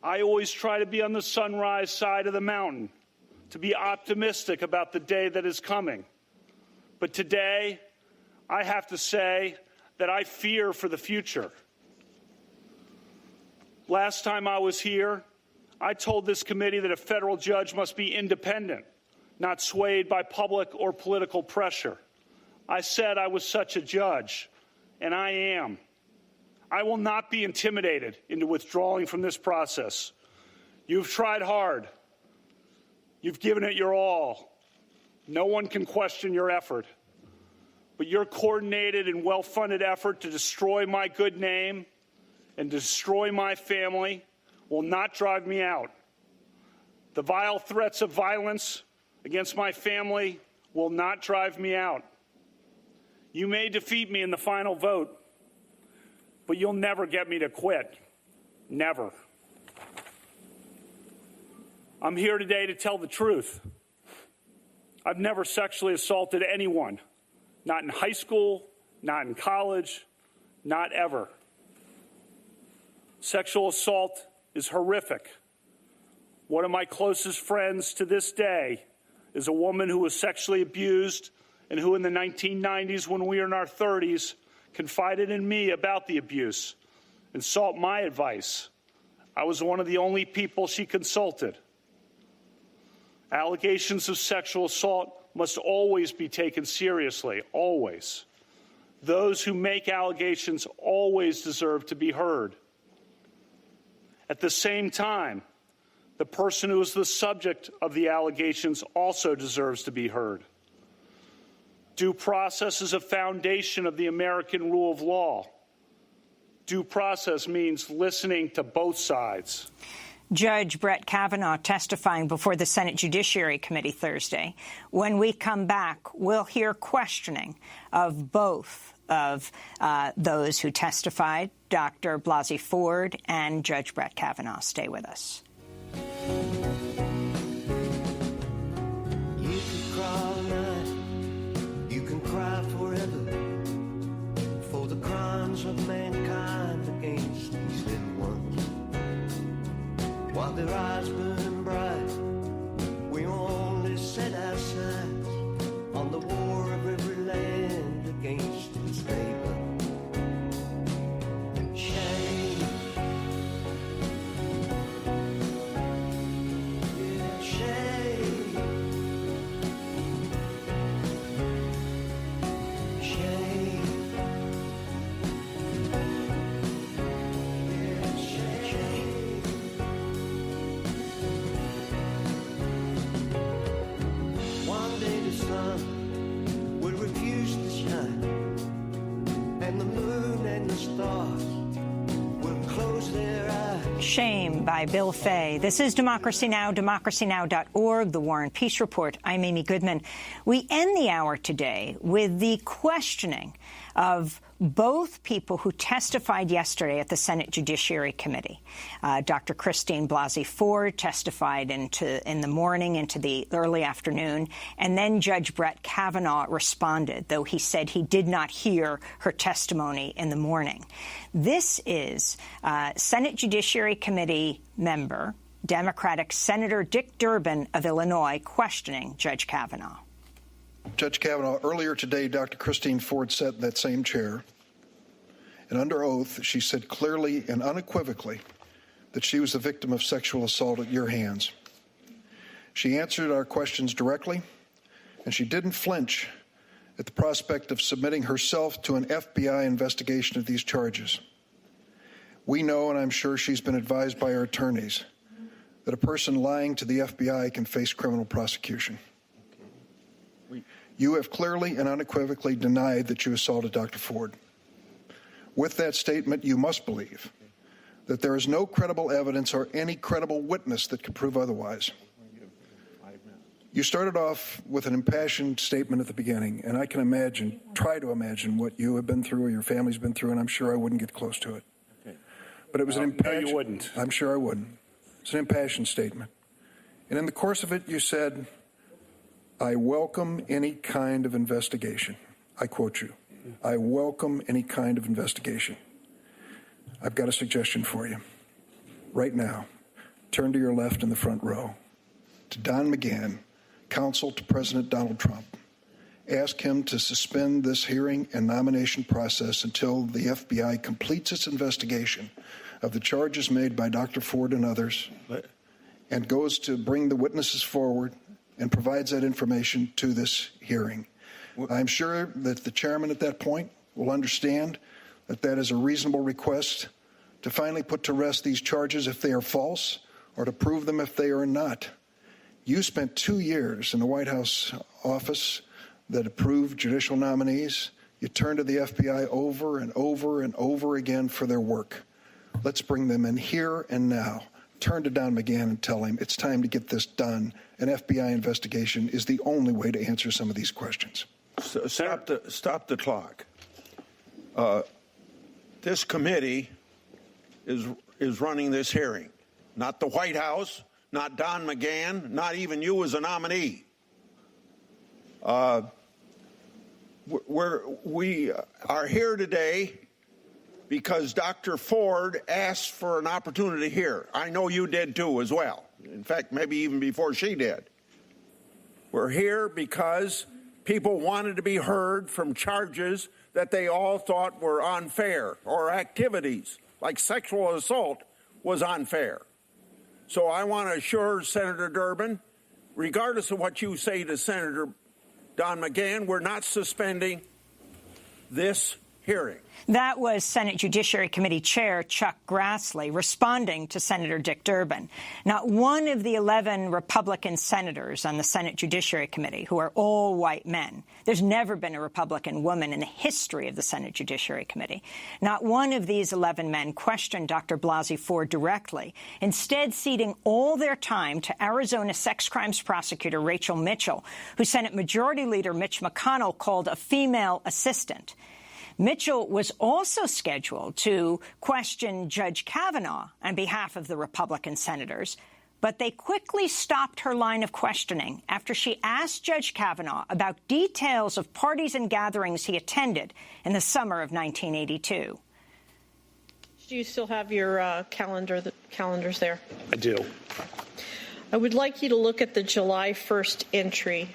I always try to be on the sunrise side of the mountain, to be optimistic about the day that is coming. But today, I have to say that I fear for the future. Last time I was here, I told this committee that a federal judge must be independent, not swayed by public or political pressure. I said I was such a judge, and I am. I will not be intimidated into withdrawing from this process. You've tried hard. You've given it your all. No one can question your effort. But your coordinated and well-funded effort to destroy my good name and destroy my family will not drive me out. The vile threats of violence against my family will not drive me out. You may defeat me in the final vote, but you'll never get me to quit. Never. I'm here today to tell the truth. I've never sexually assaulted anyone. Not in high school, not in college, not ever. Sexual assault is horrific. One of my closest friends to this day is a woman who was sexually abused and who in the 1990s, when we were in our 30s, confided in me about the abuse and sought my advice. I was one of the only people she consulted. Allegations of sexual assault must always be taken seriously, always. Those who make allegations always deserve to be heard. At the same time, the person who is the subject of the allegations also deserves to be heard. Due process is a foundation of the American rule of law. Due process means listening to both sides. Judge Brett Kavanaugh testifying before the Senate Judiciary Committee Thursday. When we come back, we'll hear questioning of both of those who testified, Dr. Blasey Ford and Judge Brett Kavanaugh. Stay with us. You can cry all night, you can cry forever for the crimes of mankind against these little ones. While their eyes burn bright, we only set our sights on the war of every land against its neighbor. Shame, yeah, shame, shame, yeah, shame. One day the sun will refuse to shine, and the moon and the stars will close their eyes. Shame by Bill Fay. This is Democracy Now!, democracynow.org, The War and Peace Report. I'm Amy Goodman. We end the hour today with the questioning of both people who testified yesterday at the Senate Judiciary Committee. Dr. Christine Blasey Ford testified in the morning into the early afternoon, and then Judge Brett Kavanaugh responded, though he said he did not hear her testimony in the morning. This is Senate Judiciary Committee member, Democratic Senator Dick Durbin of Illinois, questioning Judge Kavanaugh. Judge Kavanaugh, earlier today, Dr. Christine Ford sat in that same chair, and under oath, she said clearly and unequivocally that she was the victim of sexual assault at your hands. She answered our questions directly, and she didn't flinch at the prospect of submitting herself to an FBI investigation of these charges. We know, and I'm sure she's been advised by her attorneys, that a person lying to the FBI can face criminal prosecution. You have clearly and unequivocally denied that you assaulted Dr. Ford. With that statement, you must believe that there is no credible evidence or any credible witness that could prove otherwise. You started off with an impassioned statement at the beginning, and I can try to imagine what you have been through or your family's been through, and I'm sure I wouldn't get close to it. But it was an impassioned... No, you wouldn't. I'm sure I wouldn't. It's an impassioned statement. And in the course of it, you said, I welcome any kind of investigation. I quote you. I welcome any kind of investigation. I've got a suggestion for you. Right now, turn to your left in the front row, to Don McGahn, counsel to President Donald Trump. Ask him to suspend this hearing and nomination process until the FBI completes its investigation of the charges made by Dr. Ford and others and goes to bring the witnesses forward and provides that information to this hearing. I'm sure that the chairman at that point will understand that that is a reasonable request to finally put to rest these charges if they are false or to prove them if they are not. You spent 2 years in the White House office that approved judicial nominees. You turned to the FBI over and over and over again for their work. Let's bring them in here and now. Turn to Don McGahn and tell him it's time to get this done. An FBI investigation is the only way to answer some of these questions. Stop the clock. This committee is running this hearing, not the White House, not Don McGahn, not even you as a nominee. We are here today because Dr. Ford asked for an opportunity here. I know you did too as well. In fact, maybe even before she did. We're here because people wanted to be heard from charges that they all thought were unfair, or activities like sexual assault was unfair. So I want to assure Senator Durbin, regardless of what you say to Senator Don McGahn, we're not suspending this hearing. That was Senate Judiciary Committee Chair Chuck Grassley responding to Senator Dick Durbin. Not one of the 11 Republican senators on the Senate Judiciary Committee, who are all white men. There's never been a Republican woman in the history of the Senate Judiciary Committee. Not one of these 11 men questioned Dr. Blasey Ford directly, instead ceding all their time to Arizona sex crimes prosecutor Rachel Mitchell, who Senate Majority Leader Mitch McConnell called a female assistant. Mitchell was also scheduled to question Judge Kavanaugh on behalf of the Republican senators, but they quickly stopped her line of questioning after she asked Judge Kavanaugh about details of parties and gatherings he attended in the summer of 1982. Do you still have your calendars there? I do. I would like you to look at the July 1st entry.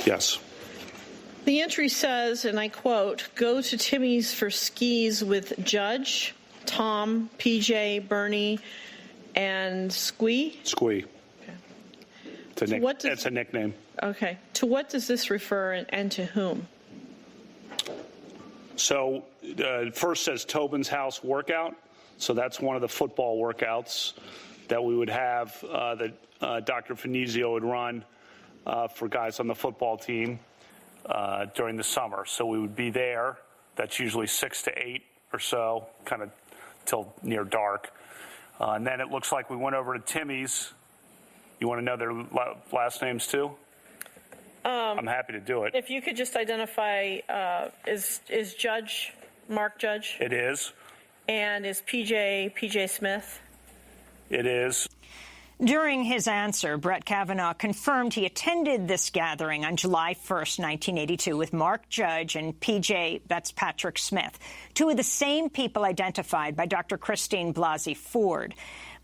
Yes. The entry says, and I quote, "Go to Timmy's for skis with Judge, Tom, PJ, Bernie, and Squee." Squee. Okay. It's a nickname. Okay. To what does this refer and to whom? So first says Tobin's House workout. So that's one of the football workouts that we would have that Dr. Finizio would run for guys on the football team during the summer. So we would be there. That's usually 6 to 8 or so, kind of till near dark. And then it looks like we went over to Timmy's. You want to know their last names too? I'm happy to do it. If you could just identify, is Judge Mark Judge? It is. And is PJ Smith? It is. During his answer, Brett Kavanaugh confirmed he attended this gathering on July 1st, 1982, with Mark Judge and PJ, that's Patrick Smith, two of the same people identified by Dr. Christine Blasey Ford.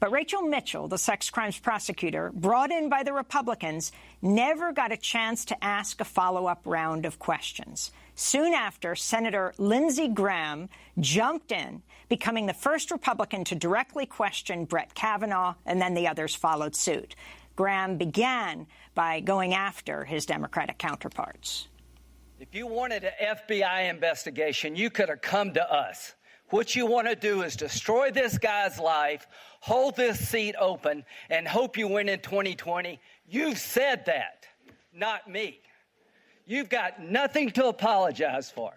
But Rachel Mitchell, the sex crimes prosecutor, brought in by the Republicans, never got a chance to ask a follow-up round of questions. Soon after, Senator Lindsey Graham jumped in, becoming the first Republican to directly question Brett Kavanaugh, and then the others followed suit. Graham began by going after his Democratic counterparts. If you wanted an FBI investigation, you could have come to us. What you want to do is destroy this guy's life, hold this seat open, and hope you win in 2020. You've said that, not me. You've got nothing to apologize for.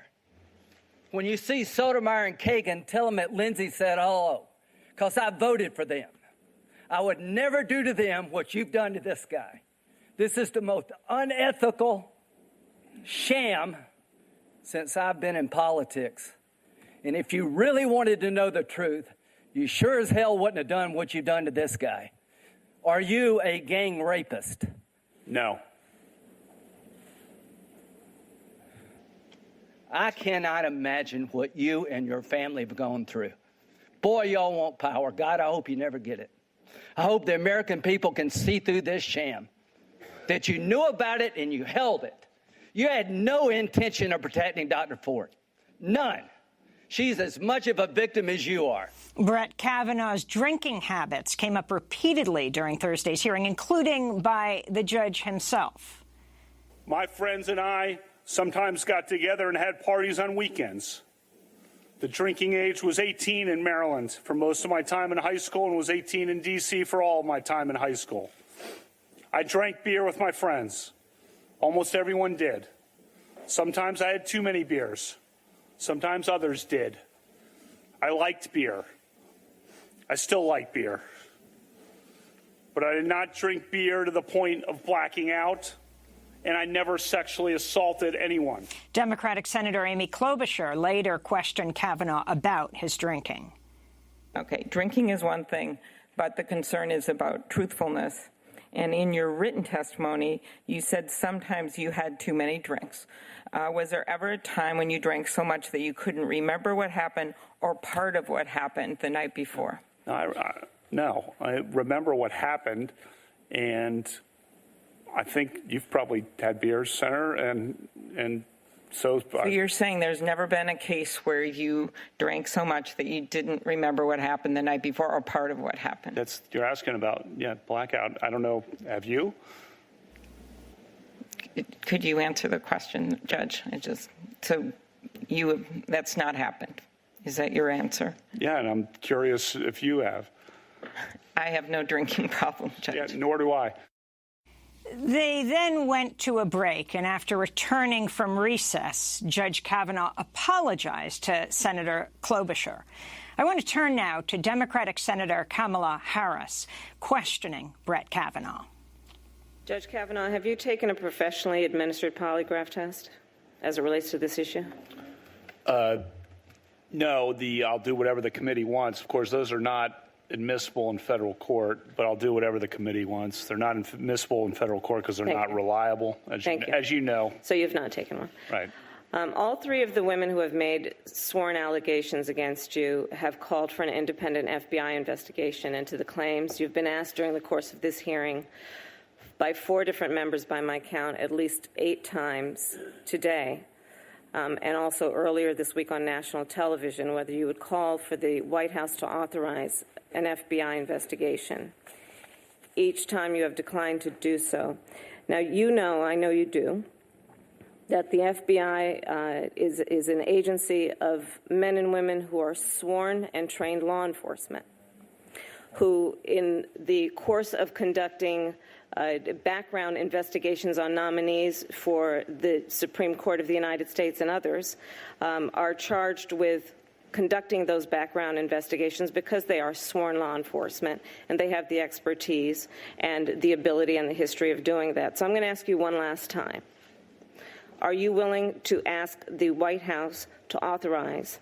When you see Sotomayor and Kagan, tell them that Lindsey said hello, because I voted for them. I would never do to them what you've done to this guy. This is the most unethical sham since I've been in politics. And if you really wanted to know the truth, you sure as hell wouldn't have done what you've done to this guy. Are you a gang rapist? No. I cannot imagine what you and your family have gone through. Boy, y'all want power. God, I hope you never get it. I hope the American people can see through this sham, that you knew about it and you held it. You had no intention of protecting Dr. Ford. None. She's as much of a victim as you are. Brett Kavanaugh's drinking habits came up repeatedly during Thursday's hearing, including by the judge himself. My friends and I sometimes got together and had parties on weekends. The drinking age was 18 in Maryland for most of my time in high school and was 18 in D.C. for all of my time in high school. I drank beer with my friends. Almost everyone did. Sometimes I had too many beers. Sometimes others did. I liked beer. I still like beer. But I did not drink beer to the point of blacking out, and I never sexually assaulted anyone. Democratic Senator Amy Klobuchar later questioned Kavanaugh about his drinking. Okay, drinking is one thing, but the concern is about truthfulness. And in your written testimony, you said sometimes you had too many drinks. Was there ever a time when you drank so much that you couldn't remember what happened or part of what happened the night before? No, I remember what happened, and I think you've probably had beers, Senator, and so you're saying there's never been a case where you drank so much that you didn't remember what happened the night before or part of what happened? You're asking about, blackout. I don't know. Have you? Could you answer the question, Judge? That's not happened. Is that your answer? Yeah, and I'm curious if you have. I have no drinking problem, Judge. Yeah, nor do I. They then went to a break, and after returning from recess, Judge Kavanaugh apologized to Senator Klobuchar. I want to turn now to Democratic Senator Kamala Harris questioning Brett Kavanaugh. Judge Kavanaugh, have you taken a professionally administered polygraph test as it relates to this issue? No, I'll do whatever the committee wants. Of course, those are not admissible in federal court, but I'll do whatever the committee wants. They're not admissible in federal court because they're not reliable, as you know. So you've not taken one? Right. All three of the women who have made sworn allegations against you have called for an independent FBI investigation into the claims. You've been asked during the course of this hearing by 4 different members, by my count, at least 8 times today, and also earlier this week on national television, whether you would call for the White House to authorize an FBI investigation. Each time you have declined to do so. Now, I know you do, that the FBI is an agency of men and women who are sworn and trained law enforcement, who in the course of conducting background investigations on nominees for the Supreme Court of the United States and others are charged with conducting those background investigations because they are sworn law enforcement and they have the expertise and the ability and the history of doing that. So I'm going to ask you one last time. Are you willing to ask the White House to authorize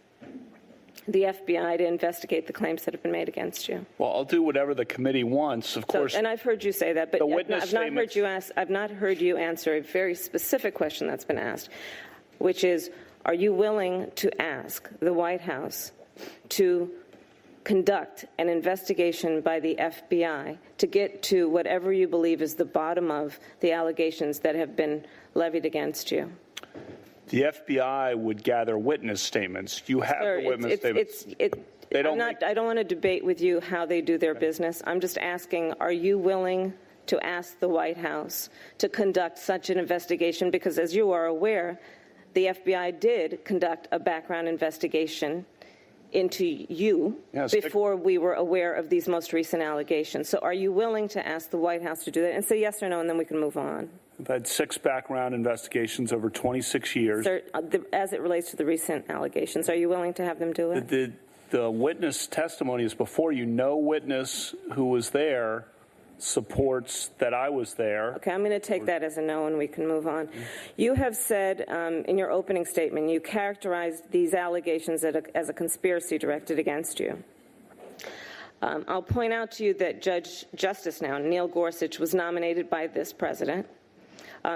the FBI to investigate the claims that have been made against you? Well, I'll do whatever the committee wants, of course. And I've heard you say that, but I've not heard you answer a very specific question that's been asked, which is, are you willing to ask the White House to conduct an investigation by the FBI to get to whatever you believe is the bottom of the allegations that have been levied against you? The FBI would gather witness statements. You have the witness statements. I don't want to debate with you how they do their business. I'm just asking, are you willing to ask the White House to conduct such an investigation? Because as you are aware, the FBI did conduct a background investigation into you before we were aware of these most recent allegations. So are you willing to ask the White House to do that? And say yes or no, and then we can move on. I've had 6 background investigations over 26 years. Sir, as it relates to the recent allegations, are you willing to have them do it? The witness testimony is before you. No witness who was there supports that I was there. Okay, I'm going to take that as a no, and we can move on. You have said in your opening statement, you characterized these allegations as a conspiracy directed against you. I'll point out to you that Justice now, Neil Gorsuch, was nominated by this president.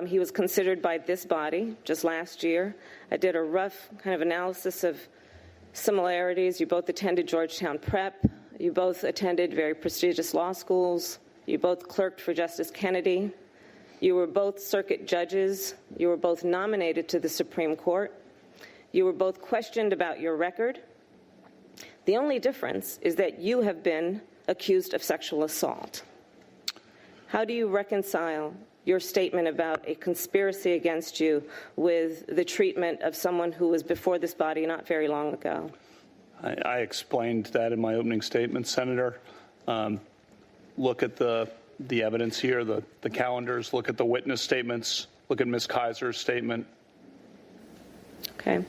He was considered by this body just last year. I did a rough kind of analysis of similarities. You both attended Georgetown Prep. You both attended very prestigious law schools. You both clerked for Justice Kennedy. You were both circuit judges. You were both nominated to the Supreme Court. You were both questioned about your record. The only difference is that you have been accused of sexual assault. How do you reconcile your statement about a conspiracy against you with the treatment of someone who was before this body not very long ago? I explained that in my opening statement, Senator. Look at the evidence here, the calendars, look at the witness statements, look at Ms. Kaiser's statement. Okay.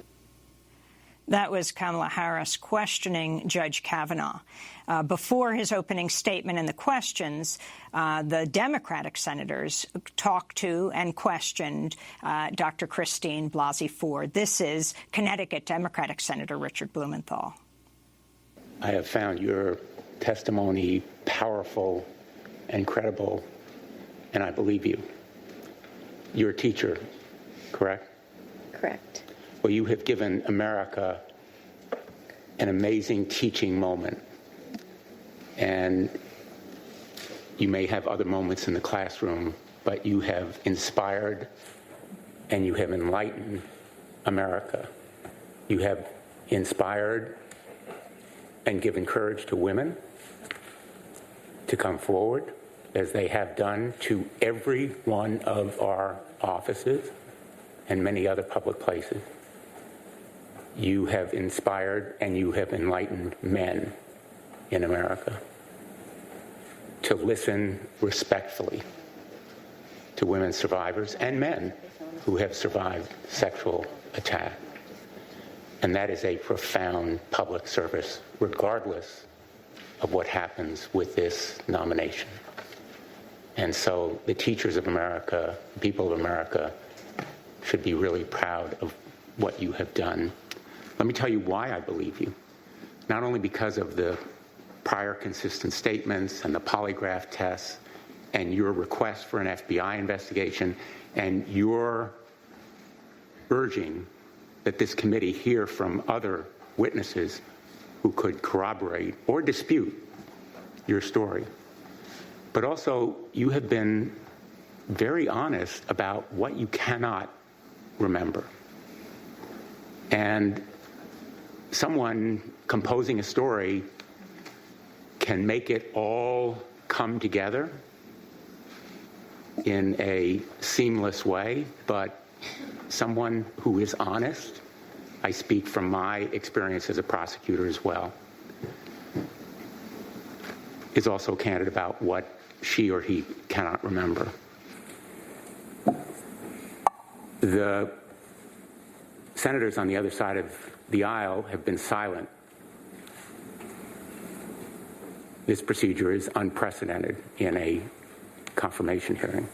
That was Kamala Harris questioning Judge Kavanaugh. Before his opening statement and the questions, the Democratic senators talked to and questioned Dr. Christine Blasey Ford. This is Connecticut Democratic Senator Richard Blumenthal. I have found your testimony powerful and credible, and I believe you. You're a teacher, correct? Correct. Well, you have given America an amazing teaching moment. And you may have other moments in the classroom, but you have inspired and you have enlightened America. You have inspired and given courage to women to come forward, as they have done to every one of our offices and many other public places. You have inspired and you have enlightened men in America to listen respectfully to women survivors and men who have survived sexual attack. And that is a profound public service, regardless of what happens with this nomination. And so the teachers of America, people of America, should be really proud of what you have done. Let me tell you why I believe you. Not only because of the prior consistent statements and the polygraph tests and your request for an FBI investigation and your urging that this committee hear from other witnesses who could corroborate or dispute your story. But also, you have been very honest about what you cannot remember. And someone composing a story can make it all come together in a seamless way, but someone who is honest, I speak from my experience as a prosecutor as well, is also candid about what she or he cannot remember. The senators on the other side of the aisle have been silent. This procedure is unprecedented in a confirmation hearing.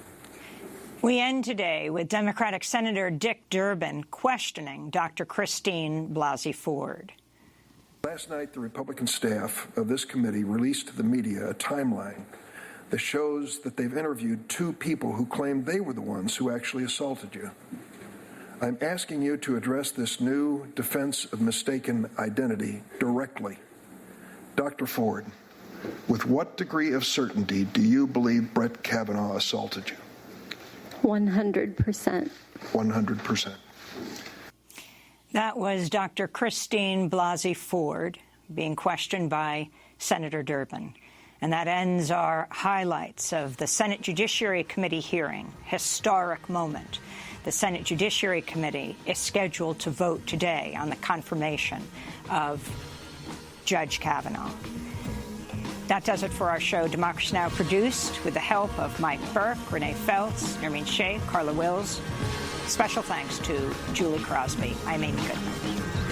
We end today with Democratic Senator Dick Durbin questioning Dr. Christine Blasey Ford. Last night, the Republican staff of this committee released to the media a timeline that shows that they've interviewed two people who claim they were the ones who actually assaulted you. I'm asking you to address this new defense of mistaken identity directly. Dr. Ford, with what degree of certainty do you believe Brett Kavanaugh assaulted you? 100%. 100%. That was Dr. Christine Blasey Ford being questioned by Senator Durbin. And that ends our highlights of the Senate Judiciary Committee hearing. Historic moment. The Senate Judiciary Committee is scheduled to vote today on the confirmation of Judge Kavanaugh. That does it for our show. Democracy Now! Produced with the help of Mike Burke, Renee Feltz, Nermeen Sheikh, Carla Wills. Special thanks to Julie Crosby. I'm Amy Goodman.